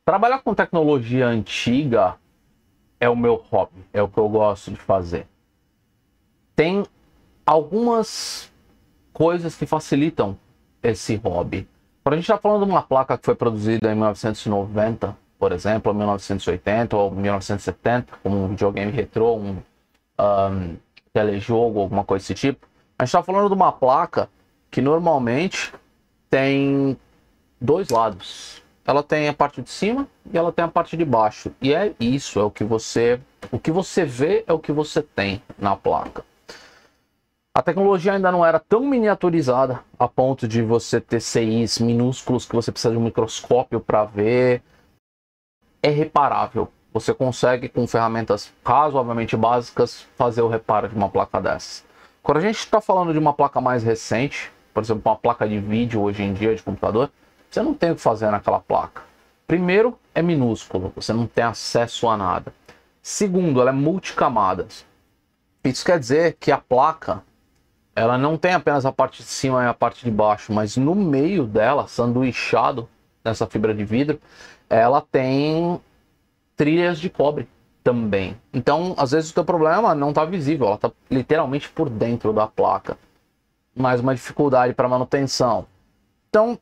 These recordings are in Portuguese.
Trabalhar com tecnologia antiga é o meu hobby, é o que eu gosto de fazer. Tem algumas coisas que facilitam esse hobby. Quando a gente está falando de uma placa que foi produzida em 1990, por exemplo, ou 1980 ou 1970, como um videogame retrô, um telejogo, alguma coisa desse tipo, a gente está falando de uma placa que normalmente tem dois lados. Ela tem a parte de cima e ela tem a parte de baixo. E é isso, é o que você vê é o que você tem na placa. A tecnologia ainda não era tão miniaturizada a ponto de você ter CIs minúsculos que você precisa de um microscópio para ver. É reparável. Você consegue, com ferramentas razoavelmente básicas, fazer o reparo de uma placa dessas. Quando a gente está falando de uma placa mais recente, por exemplo, uma placa de vídeo hoje em dia de computador, você não tem o que fazer naquela placa. Primeiro, é minúsculo, você não tem acesso a nada. Segundo, ela é multicamadas. Isso quer dizer que a placa, ela não tem apenas a parte de cima e a parte de baixo, mas no meio dela, sanduichado nessa fibra de vidro, ela tem trilhas de cobre também. Então, às vezes o teu problema não está visível, ela está literalmente por dentro da placa. Mais uma dificuldade para manutenção. Então,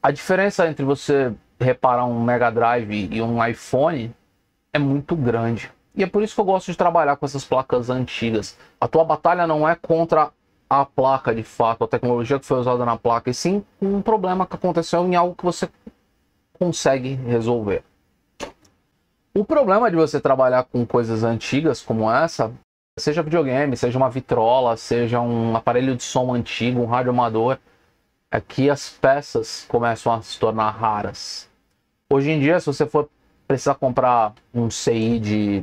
a diferença entre você reparar um Mega Drive e um iPhone é muito grande. E é por isso que eu gosto de trabalhar com essas placas antigas. A tua batalha não é contra a placa de fato, a tecnologia que foi usada na placa, e sim um problema que aconteceu em algo que você consegue resolver. O problema de você trabalhar com coisas antigas como essa, seja videogame, seja uma vitrola, seja um aparelho de som antigo, um rádio amador, é que as peças começam a se tornar raras. Hoje em dia, se você for precisar comprar um CI de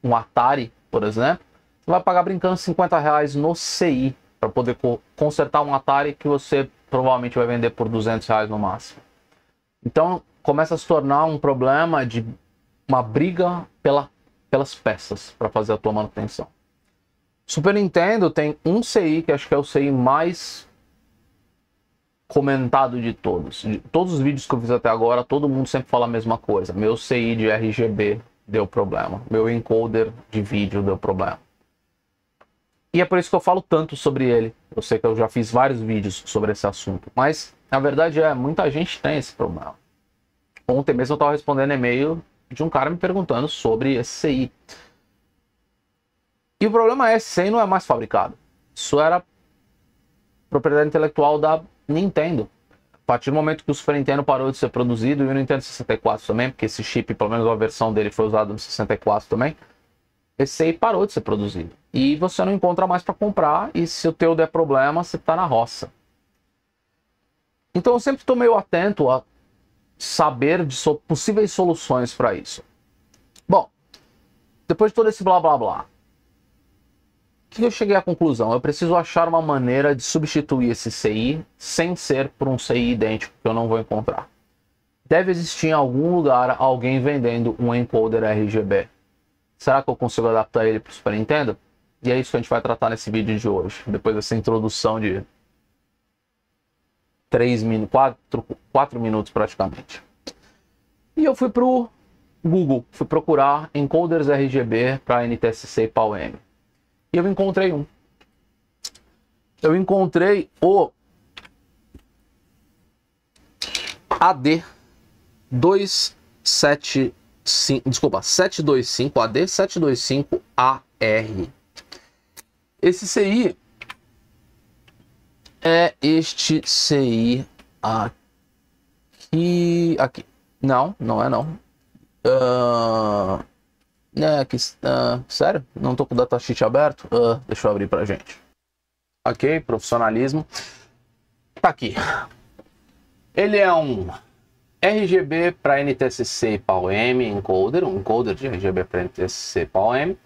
um Atari, por exemplo, você vai pagar brincando R$50 no CI para poder consertar um Atari que você provavelmente vai vender por R$200 no máximo. Então, começa a se tornar um problema de uma briga pelas peças para fazer a tua manutenção. Super Nintendo tem um CI que acho que é o CI mais comentado de todos. De todos os vídeos que eu fiz até agora, todo mundo sempre fala a mesma coisa. Meu CI de RGB deu problema. Meu encoder de vídeo deu problema. E é por isso que eu falo tanto sobre ele. Eu sei que eu já fiz vários vídeos sobre esse assunto. Mas, na verdade, muita gente tem esse problema. Ontem mesmo eu estava respondendo e-mail de um cara me perguntando sobre esse CI. E o problema é, esse CI não é mais fabricado. Isso era propriedade intelectual da Nintendo. A partir do momento que o Super Nintendo parou de ser produzido, e o Nintendo 64 também, porque esse chip, pelo menos a versão dele, foi usada no 64 também, esse CI parou de ser produzido. E você não encontra mais para comprar, e se o teu der problema, você está na roça. Então eu sempre estou meio atento a saber de possíveis soluções para isso. Bom, depois de todo esse blá blá blá, o que eu cheguei à conclusão? Eu preciso achar uma maneira de substituir esse CI sem ser por um CI idêntico que eu não vou encontrar. Deve existir em algum lugar alguém vendendo um encoder RGB. Será que eu consigo adaptar ele para o Super Nintendo? E é isso que a gente vai tratar nesse vídeo de hoje. Depois dessa introdução de 4 minutos praticamente. E eu fui para o Google, fui procurar encoders RGB para NTSC e PAL-M. E eu encontrei um. Eu encontrei o AD725, AD725AR. Esse CI é este CI aqui. Não, não é não. Sério? Não tô com o datasheet aberto? Deixa eu abrir pra gente. Ok, profissionalismo. Tá aqui. Ele é um RGB para NTSC e PAL-M encoder, um encoder de RGB para NTSC e PAL-M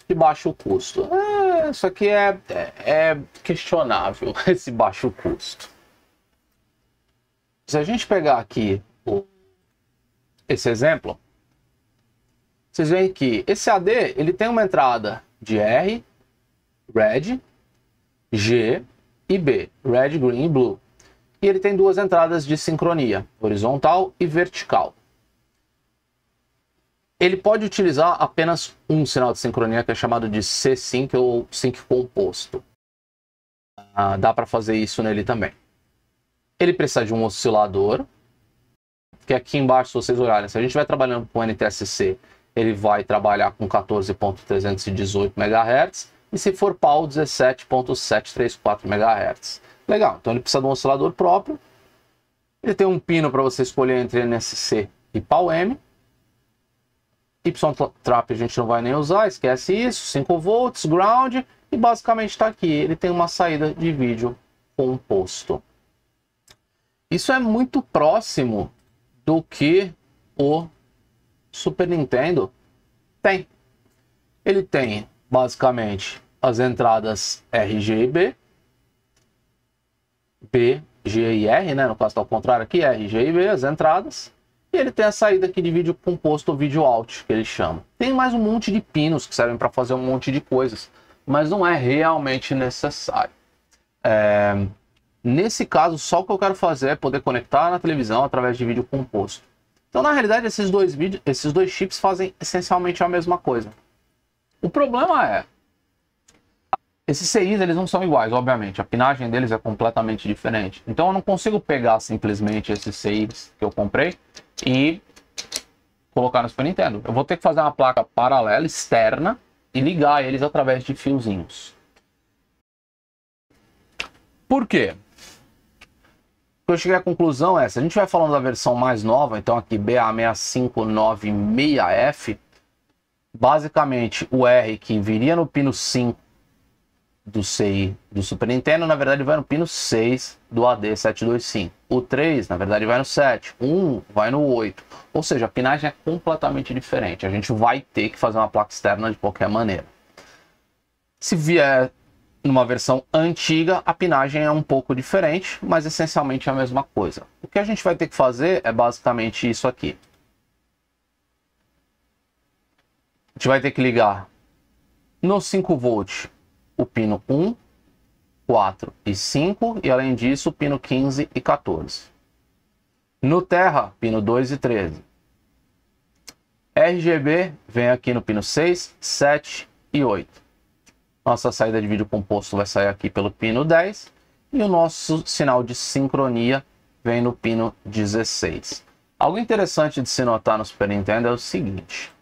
de baixo custo. Isso aqui é questionável, esse baixo custo. Se a gente pegar aqui esse exemplo, vocês veem que esse AD ele tem uma entrada de R, Red, G e B, Red, Green e Blue. E ele tem duas entradas de sincronia, horizontal e vertical. Ele pode utilizar apenas um sinal de sincronia, que é chamado de C-Sync ou Sync composto. Dá para fazer isso nele também. Ele precisa de um oscilador, que aqui embaixo, se vocês olharem, se a gente vai trabalhando com NTSC, ele vai trabalhar com 14.318 MHz, e se for PAL, 17.734 MHz. Legal, então ele precisa de um oscilador próprio. Ele tem um pino para você escolher entre NSC e PAL-M. Y-Trap a gente não vai nem usar, esquece isso. 5 volts, ground, e basicamente está aqui. Ele tem uma saída de vídeo composto. Isso é muito próximo do que o Super Nintendo tem. Ele tem basicamente as entradas RG e B, B, G e R, né? No caso está ao contrário aqui, RG e B, as entradas. E ele tem a saída aqui de vídeo composto ou vídeo out, que ele chama. Tem mais um monte de pinos que servem para fazer um monte de coisas, mas não é realmente necessário. Nesse caso, só o que eu quero fazer é poder conectar na televisão através de vídeo composto. Então, na realidade, esses dois chips fazem essencialmente a mesma coisa. O problema é, esses CIs eles não são iguais, obviamente. A pinagem deles é completamente diferente. Então, eu não consigo pegar simplesmente esses CIs que eu comprei e colocar no Super Nintendo. Eu vou ter que fazer uma placa paralela, externa, e ligar eles através de fiozinhos. Por quê? Eu cheguei à conclusão se a gente vai falando da versão mais nova, então aqui BA6596F, basicamente o R que viria no pino 5 do CI do Super Nintendo, na verdade vai no pino 6 do AD725. O 3, na verdade, vai no 7. O 1 vai no 8. Ou seja, a pinagem é completamente diferente. A gente vai ter que fazer uma placa externa de qualquer maneira. Se vier numa versão antiga, a pinagem é um pouco diferente, mas essencialmente é a mesma coisa. O que a gente vai ter que fazer é basicamente isso aqui. A gente vai ter que ligar no 5 volt o pino 1, 4 e 5, e além disso o pino 15 e 14. No Terra, pino 2 e 13. RGB vem aqui no pino 6, 7 e 8. Nossa saída de vídeo composto vai sair aqui pelo pino 10. E o nosso sinal de sincronia vem no pino 16. Algo interessante de se notar no Super Nintendo é o seguinte.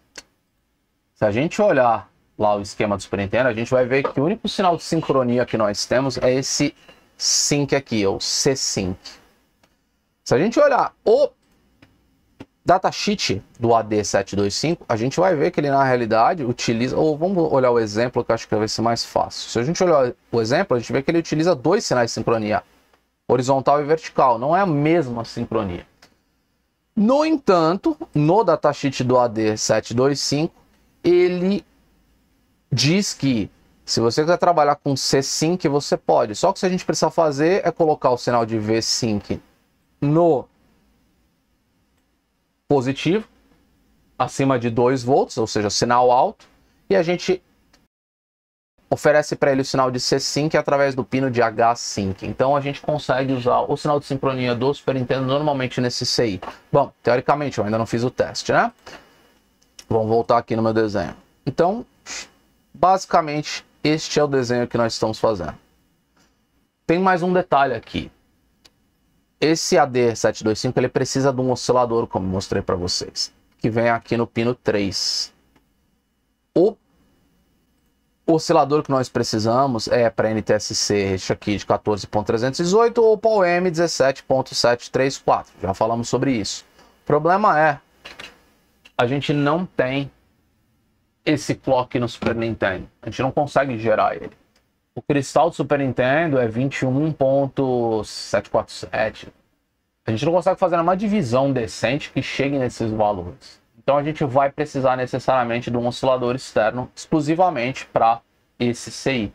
Se a gente olhar lá o esquema do Super Nintendo, a gente vai ver que o único sinal de sincronia que nós temos é esse Sync aqui, ou C-Sync. Se a gente olhar o datasheet do AD725, a gente vai ver que ele na realidade utiliza, ou vamos olhar o exemplo que eu acho que vai ser mais fácil. Se a gente olhar o exemplo, a gente vê que ele utiliza dois sinais de sincronia, horizontal e vertical, não é a mesma sincronia. No entanto, no datasheet do AD725, ele diz que se você quiser trabalhar com C-Sync, você pode. Só que o que a gente precisa fazer é colocar o sinal de V-Sync no positivo, acima de 2 volts, ou seja, sinal alto, e a gente oferece para ele o sinal de C-Sync através do pino de H-Sync. Então a gente consegue usar o sinal de sincronia do Super Nintendo normalmente nesse CI. Bom, teoricamente eu ainda não fiz o teste, né? Vamos voltar aqui no meu desenho. Então, basicamente, este é o desenho que nós estamos fazendo. Tem mais um detalhe aqui. Esse AD725 ele precisa de um oscilador, como mostrei para vocês, que vem aqui no pino 3. O oscilador que nós precisamos é para NTSC este aqui de 14.318 ou PAL-M 17.734. Já falamos sobre isso. O problema é, a gente não tem esse clock no Super Nintendo. A gente não consegue gerar ele. O cristal do Super Nintendo é 21.747. A gente não consegue fazer uma divisão decente que chegue nesses valores. Então a gente vai precisar necessariamente de um oscilador externo exclusivamente para esse CI.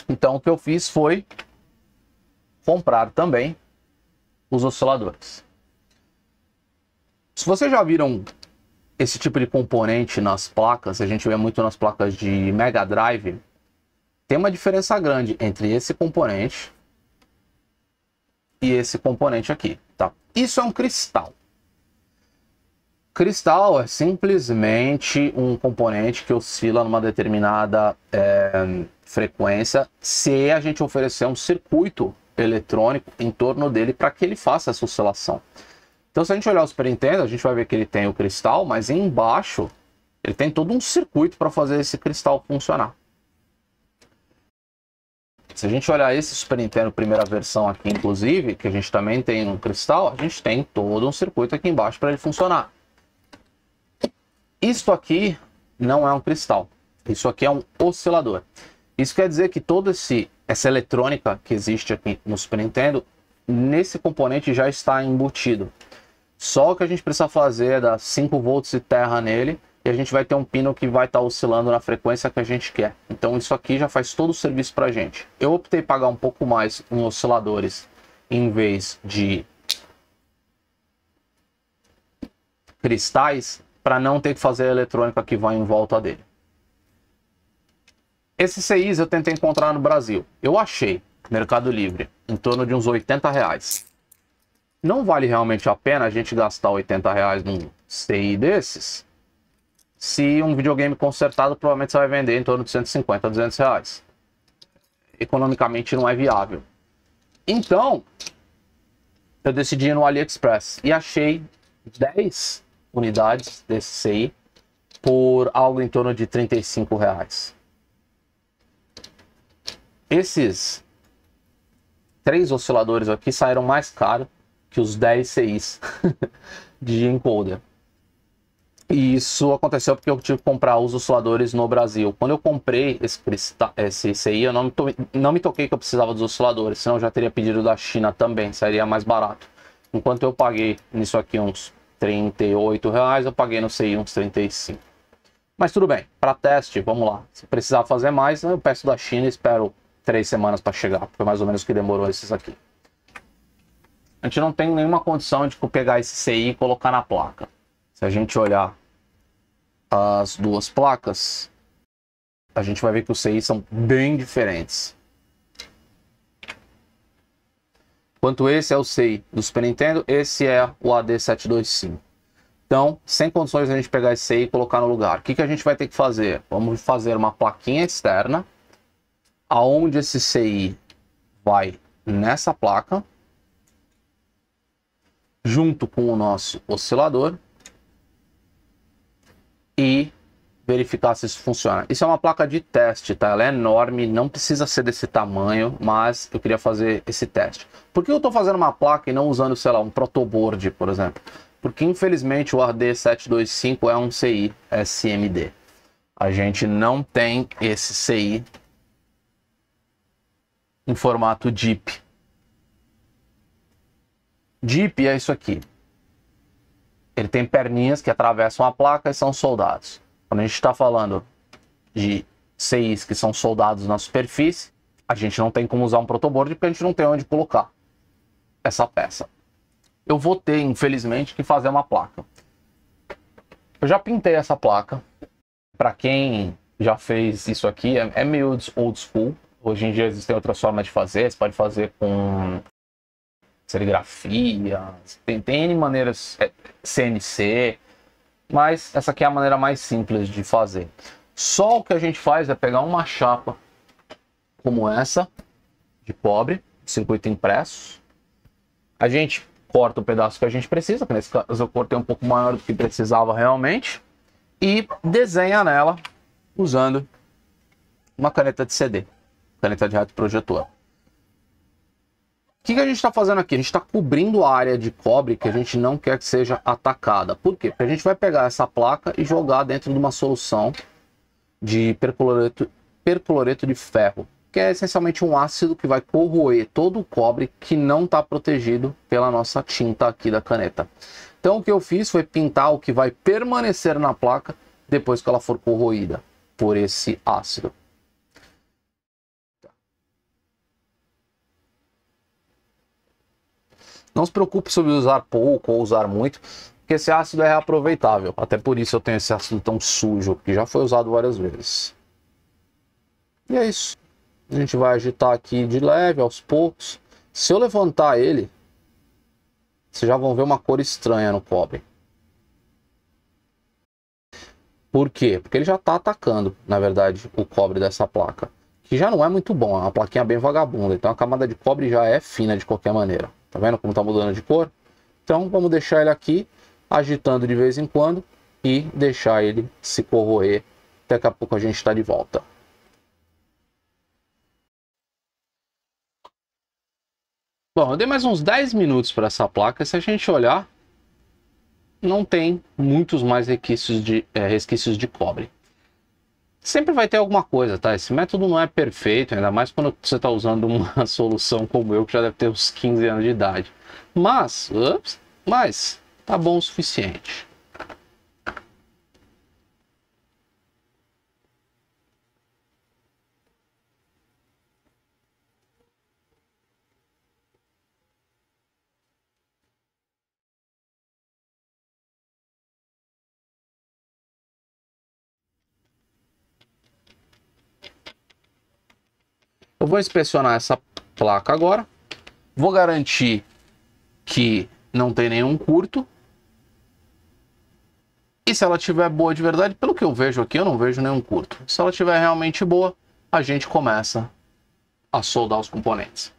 Então o que eu fiz foi comprar também os osciladores. Se vocês já viram esse tipo de componente nas placas, a gente vê muito nas placas de Mega Drive, tem uma diferença grande entre esse componente e esse componente aqui, tá? Isso é um cristal. Cristal é simplesmente um componente que oscila numa determinada frequência se a gente oferecer um circuito eletrônico em torno dele para que ele faça essa oscilação. Então, se a gente olhar o Super Nintendo, a gente vai ver que ele tem o cristal, mas embaixo ele tem todo um circuito para fazer esse cristal funcionar. Se a gente olhar esse Super Nintendo primeira versão aqui, inclusive, que a gente também tem um cristal, a gente tem todo um circuito aqui embaixo para ele funcionar. Isto aqui não é um cristal, isso aqui é um oscilador. Isso quer dizer que toda essa eletrônica que existe aqui no Super Nintendo, nesse componente já está embutido. Só o que a gente precisa fazer é dar 5 volts de terra nele e a gente vai ter um pino que vai estar oscilando na frequência que a gente quer. Então isso aqui já faz todo o serviço para a gente. Eu optei por pagar um pouco mais em osciladores em vez de cristais, para não ter que fazer a eletrônica que vai em volta dele. Esses CIs eu tentei encontrar no Brasil. Eu achei, Mercado Livre, em torno de uns R$80. Não vale realmente a pena a gente gastar R$80 num CI desses, se um videogame consertado provavelmente você vai vender em torno de 150 a R$200. Economicamente não é viável. Então, eu decidi ir no AliExpress e achei 10 unidades desse CI por algo em torno de R$35. Esses 3 osciladores aqui saíram mais caros que os 10 CIs de encoder. E isso aconteceu porque eu tive que comprar os osciladores no Brasil. Quando eu comprei esse CI, eu não me toquei que eu precisava dos osciladores, senão eu já teria pedido da China também, sairia mais barato. Enquanto eu paguei nisso aqui uns R$38, eu paguei no CI uns 35. Mas tudo bem, para teste, vamos lá. Se precisar fazer mais, eu peço da China e espero 3 semanas para chegar. Foi mais ou menos o que demorou esses aqui. A gente não tem nenhuma condição de pegar esse CI e colocar na placa. Se a gente olhar as duas placas, a gente vai ver que os CI são bem diferentes. Enquanto esse é o CI do Super Nintendo, esse é o AD725. Então, sem condições de a gente pegar esse CI e colocar no lugar. O que a gente vai ter que fazer? Vamos fazer uma plaquinha externa, aonde esse CI vai nessa placa, junto com o nosso oscilador, e verificar se isso funciona. Isso é uma placa de teste, tá? Ela é enorme, não precisa ser desse tamanho, mas eu queria fazer esse teste. Por que eu estou fazendo uma placa e não usando, sei lá, um protoboard, por exemplo? Porque infelizmente o AD725 é um CI SMD. A gente não tem esse CI em formato DIP. DIP é isso aqui. Ele tem perninhas que atravessam a placa e são soldados. Quando a gente está falando de CIs que são soldados na superfície, a gente não tem como usar um protoboard porque a gente não tem onde colocar essa peça. Eu vou ter, infelizmente, que fazer uma placa. Eu já pintei essa placa. Para quem já fez isso aqui, é meio old school. Hoje em dia existem outras formas de fazer. Você pode fazer com serigrafia, tem N maneiras, CNC, mas essa aqui é a maneira mais simples de fazer. Só o que a gente faz é pegar uma chapa como essa, de cobre, circuito impresso. A gente corta o pedaço que a gente precisa, que nesse caso eu cortei um pouco maior do que precisava realmente, e desenha nela usando uma caneta de CD, caneta de retroprojetor. O que a gente está fazendo aqui? A gente está cobrindo a área de cobre que a gente não quer que seja atacada. Por quê? Porque a gente vai pegar essa placa e jogar dentro de uma solução de percloreto de ferro, que é essencialmente um ácido que vai corroer todo o cobre que não está protegido pela nossa tinta aqui da caneta. Então o que eu fiz foi pintar o que vai permanecer na placa depois que ela for corroída por esse ácido. Não se preocupe sobre usar pouco ou usar muito, porque esse ácido é reaproveitável. Até por isso eu tenho esse ácido tão sujo, que já foi usado várias vezes. E é isso. A gente vai agitar aqui de leve, aos poucos. Se eu levantar ele, vocês já vão ver uma cor estranha no cobre. Por quê? Porque ele já está atacando, na verdade, o cobre dessa placa. Que já não é muito bom, é uma plaquinha bem vagabunda. Então a camada de cobre já é fina de qualquer maneira. Tá vendo como está mudando de cor? Então vamos deixar ele aqui, agitando de vez em quando e deixar ele se corroer. Daqui a pouco a gente está de volta. Bom, eu dei mais uns 10 minutos para essa placa. Se a gente olhar, não tem muitos mais resquícios de cobre. Sempre vai ter alguma coisa, tá? Esse método não é perfeito, ainda mais quando você está usando uma solução como eu, que já deve ter uns 15 anos de idade. Mas tá bom o suficiente. Eu vou inspecionar essa placa agora. Vou garantir que não tem nenhum curto. E se ela estiver boa de verdade, pelo que eu vejo aqui, eu não vejo nenhum curto. Se ela estiver realmente boa, a gente começa a soldar os componentes.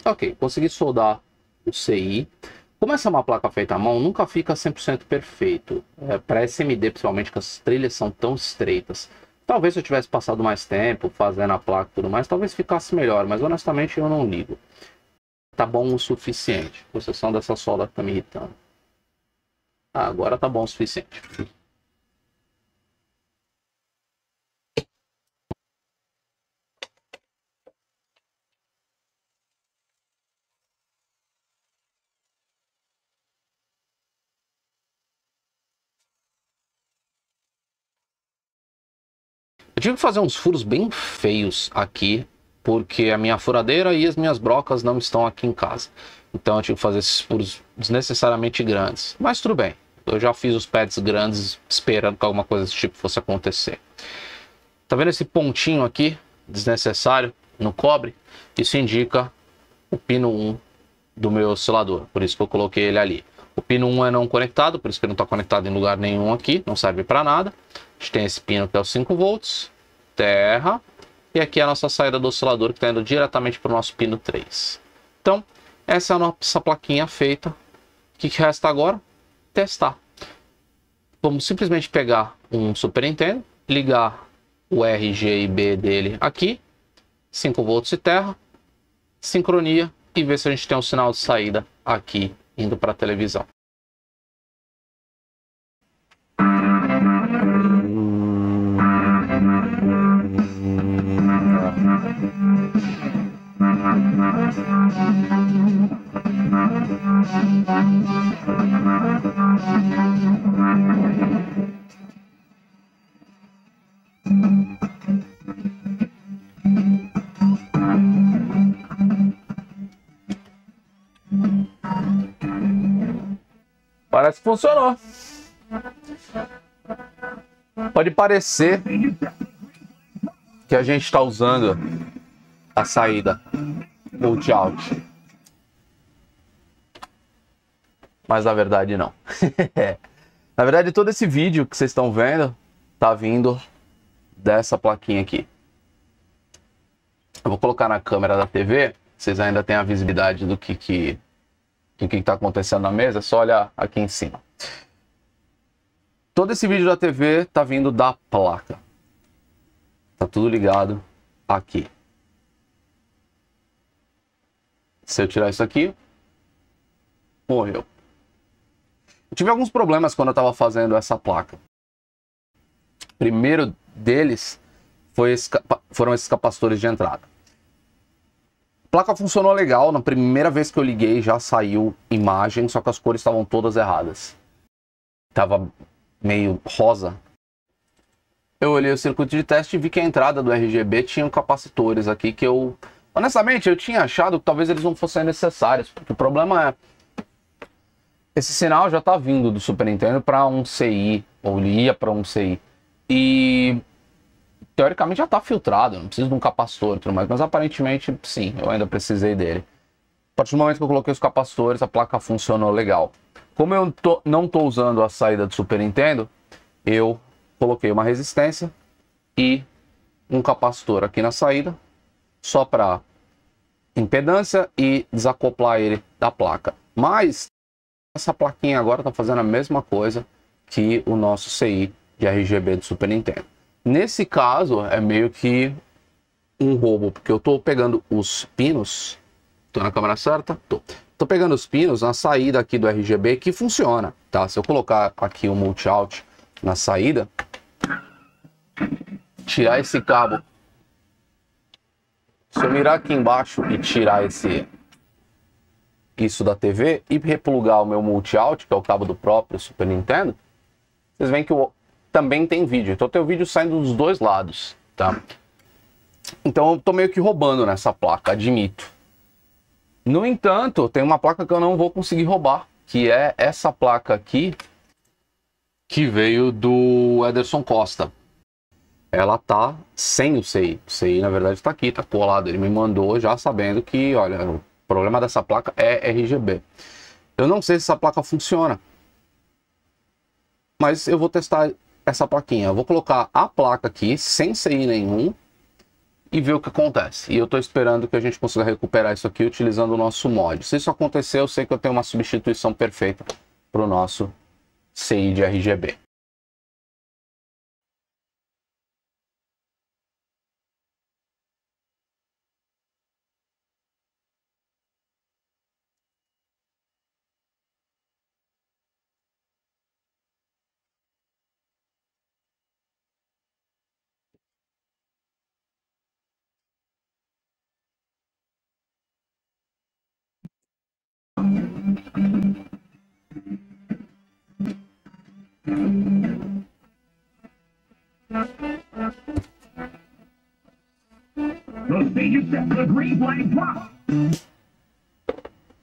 Ok, consegui soldar o CI. Como essa é uma placa feita à mão, nunca fica 100% perfeito. Para SMD, principalmente, que as trilhas são tão estreitas. Talvez se eu tivesse passado mais tempo fazendo a placa e tudo mais, talvez ficasse melhor, mas honestamente eu não ligo. Tá bom o suficiente. A posição dessa solda tá me irritando. Ah, agora tá bom o suficiente. Eu tive que fazer uns furos bem feios aqui, porque a minha furadeira e as minhas brocas não estão aqui em casa. Então eu tive que fazer esses furos desnecessariamente grandes. Mas tudo bem, eu já fiz os pads grandes esperando que alguma coisa desse tipo fosse acontecer. Tá vendo esse pontinho aqui, desnecessário, no cobre? Isso indica o pino 1 do meu oscilador, por isso que eu coloquei ele ali. O pino 1 é não conectado, por isso que ele não está conectado em lugar nenhum aqui, não serve para nada. A gente tem esse pino que é o 5 volts, terra, e aqui é a nossa saída do oscilador que está indo diretamente para o nosso pino 3. Então, essa é a nossa plaquinha feita. O que resta agora? Testar. Vamos simplesmente pegar um Super Nintendo, ligar o RG e B dele aqui, 5 volts e terra, sincronia e ver se a gente tem um sinal de saída aqui indo para a televisão. Parece que funcionou. Pode parecer que a gente está usando a saída multi-out, mas na verdade não. Na verdade, todo esse vídeo que vocês estão vendo tá vindo dessa plaquinha aqui. Eu vou colocar na câmera da TV, vocês ainda têm a visibilidade do que está acontecendo na mesa, é só olhar aqui em cima. Todo esse vídeo da TV tá vindo da placa. Tá tudo ligado aqui. Se eu tirar isso aqui, morreu. Eu tive alguns problemas quando eu estava fazendo essa placa. O primeiro deles foram esses capacitores de entrada. A placa funcionou legal, na primeira vez que eu liguei já saiu imagem, só que as cores estavam todas erradas. Tava meio rosa. Eu olhei o circuito de teste e vi que a entrada do RGB tinha capacitores aqui que eu... Honestamente, eu tinha achado que talvez eles não fossem necessários, porque o problema é... Esse sinal já tá vindo do Super Nintendo para um CI, ou ele ia para um CI. E... teoricamente já tá filtrado, não preciso de um capacitor e tudo mais, mas aparentemente sim, eu ainda precisei dele. A partir do momento que eu coloquei os capacitores, a placa funcionou legal. Como eu não estou usando a saída do Super Nintendo, eu coloquei uma resistência e um capacitor aqui na saída, só para impedância e desacoplar ele da placa. Mas essa plaquinha agora está fazendo a mesma coisa que o nosso CI de RGB do Super Nintendo. Nesse caso, é meio que um roubo, porque eu estou pegando os pinos. Estou na câmera certa? Tô pegando os pinos na saída aqui do RGB que funciona, tá? Se eu colocar aqui o multi-out na saída, tirar esse cabo, se eu mirar aqui embaixo e tirar isso da TV e replugar o meu multi-out, que é o cabo do próprio Super Nintendo, vocês veem que também tem vídeo. Então tem o vídeo saindo dos dois lados, tá? Então eu tô meio que roubando nessa placa, admito. No entanto, tem uma placa que eu não vou conseguir roubar, que é essa placa aqui, que veio do Ederson Costa. Ela tá sem o CI. O CI, na verdade, está aqui, tá colado. Ele me mandou já sabendo que, olha, o problema dessa placa é RGB. Eu não sei se essa placa funciona, mas eu vou testar essa plaquinha. Eu vou colocar a placa aqui, sem CI nenhum, e ver o que acontece. E eu estou esperando que a gente consiga recuperar isso aqui utilizando o nosso mod. Se isso acontecer, eu sei que eu tenho uma substituição perfeita para o nosso CI de RGB.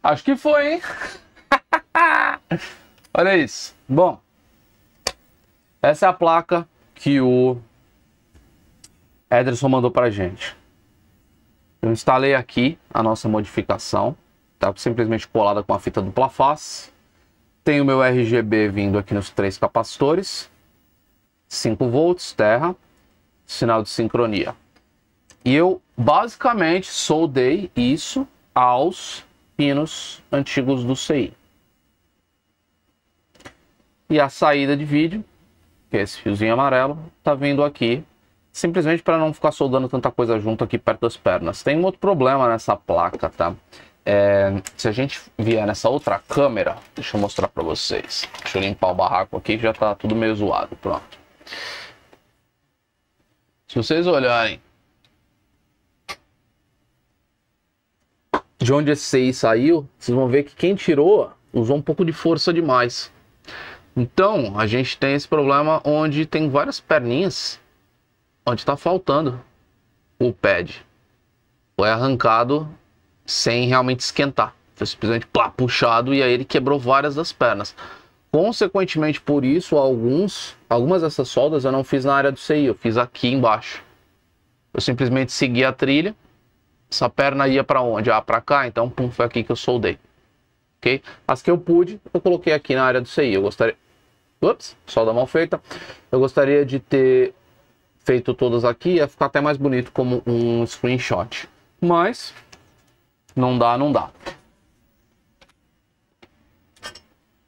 Acho que foi, hein? Olha isso. Bom, essa é a placa que o Ederson mandou pra gente. Eu instalei aqui a nossa modificação. Tá simplesmente colada com a fita dupla face. Tem o meu RGB vindo aqui nos 3 capacitores. 5 volts, terra, sinal de sincronia. E eu basicamente soldei isso aos pinos antigos do CI. E a saída de vídeo, que é esse fiozinho amarelo, tá vindo aqui, simplesmente para não ficar soldando tanta coisa junto aqui perto das pernas. Tem um outro problema nessa placa, tá? Se a gente vier nessa outra câmera, deixa eu mostrar para vocês. Deixa eu limpar o barraco aqui, que já tá tudo meio zoado. Pronto. Se vocês olharem de onde esse CI saiu, vocês vão ver que quem tirou usou um pouco de força demais. Então, a gente tem esse problema onde tem várias perninhas onde está faltando o pad. Foi arrancado sem realmente esquentar. Foi simplesmente puxado e aí ele quebrou várias das pernas. Consequentemente, por isso, algumas dessas soldas eu não fiz na área do CI, eu fiz aqui embaixo. Eu simplesmente segui a trilha. Essa perna ia para onde? Ah, para cá, então pum, foi aqui que eu soldei. Ok? As que eu pude, eu coloquei aqui na área do CI. Eu gostaria... Ups, solda mal feita. Eu gostaria de ter feito todas aqui, ia ficar até mais bonito como um screenshot. Mas, não dá, não dá.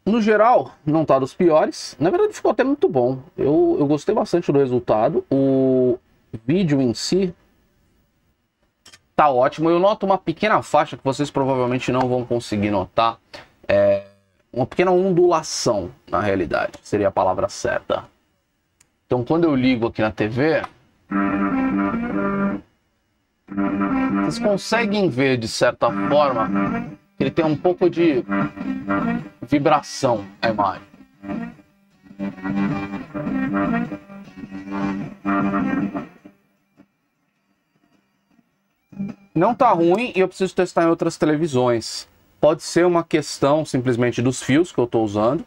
No geral, não tá dos piores. Na verdade, ficou até muito bom. Eu gostei bastante do resultado. O vídeo em si tá ótimo. Eu noto uma pequena faixa que vocês provavelmente não vão conseguir notar. Uma pequena ondulação, na realidade. Seria a palavra certa. Então, quando eu ligo aqui na TV, vocês conseguem ver, de certa forma, que ele tem um pouco de vibração, a imagem. Não tá ruim e eu preciso testar em outras televisões. Pode ser uma questão simplesmente dos fios que eu estou usando.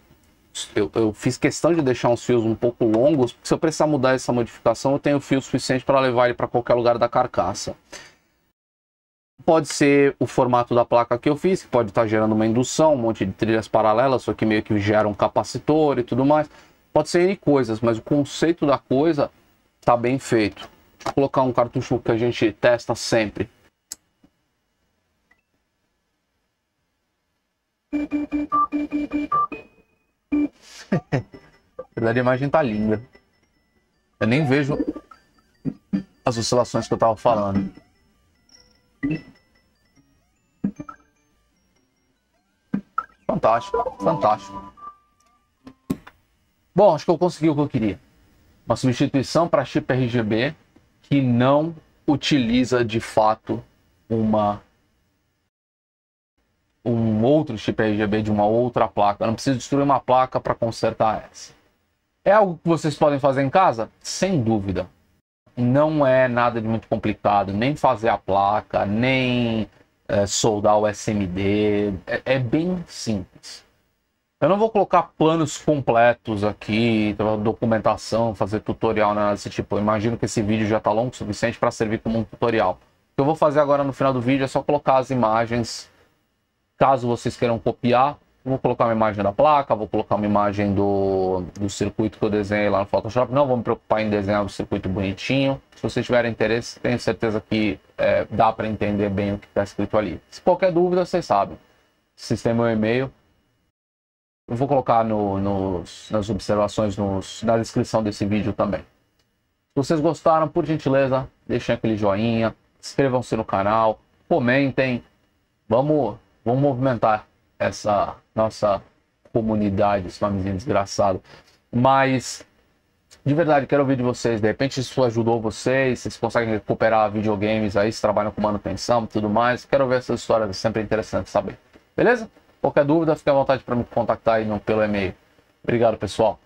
Eu fiz questão de deixar uns fios um pouco longos, porque se eu precisar mudar essa modificação, eu tenho fio suficiente para levar ele para qualquer lugar da carcaça. Pode ser o formato da placa que eu fiz, que pode estar gerando uma indução, um monte de trilhas paralelas, só que meio que gera um capacitor e tudo mais. Pode ser N coisas, mas o conceito da coisa tá bem feito. Deixa eu colocar um cartucho que a gente testa sempre. Na verdade, a imagem tá linda. Eu nem vejo as oscilações que eu tava falando. Fantástico, fantástico. Bom, acho que eu consegui o que eu queria. Uma substituição para chip RGB que não utiliza de fato um outro chip RGB de uma outra placa. Eu não preciso destruir uma placa para consertar essa. É algo que vocês podem fazer em casa? Sem dúvida. Não é nada de muito complicado, nem fazer a placa, nem soldar o SMD. É bem simples. Eu não vou colocar planos completos aqui, documentação, fazer tutorial, nada desse tipo. Eu imagino que esse vídeo já está longo o suficiente para servir como um tutorial. O que eu vou fazer agora no final do vídeo é só colocar as imagens. Caso vocês queiram copiar, eu vou colocar uma imagem da placa, vou colocar uma imagem do circuito que eu desenhei lá no Photoshop. Não vou me preocupar em desenhar o circuito bonitinho. Se vocês tiverem interesse, tenho certeza que dá para entender bem o que está escrito ali. Se qualquer dúvida, vocês sabem. Vocês têm meu e-mail. Eu vou colocar nas observações, na descrição desse vídeo também. Se vocês gostaram, por gentileza, deixem aquele joinha, inscrevam-se no canal, comentem. Vamos movimentar essa nossa comunidade, esse nomezinho desgraçado. Mas, de verdade, quero ouvir de vocês. De repente isso ajudou vocês, vocês conseguem recuperar videogames aí, se trabalham com manutenção e tudo mais. Quero ver essas histórias, é sempre interessante saber. Beleza? Qualquer dúvida, fique à vontade para me contactar aí pelo e-mail. Obrigado, pessoal.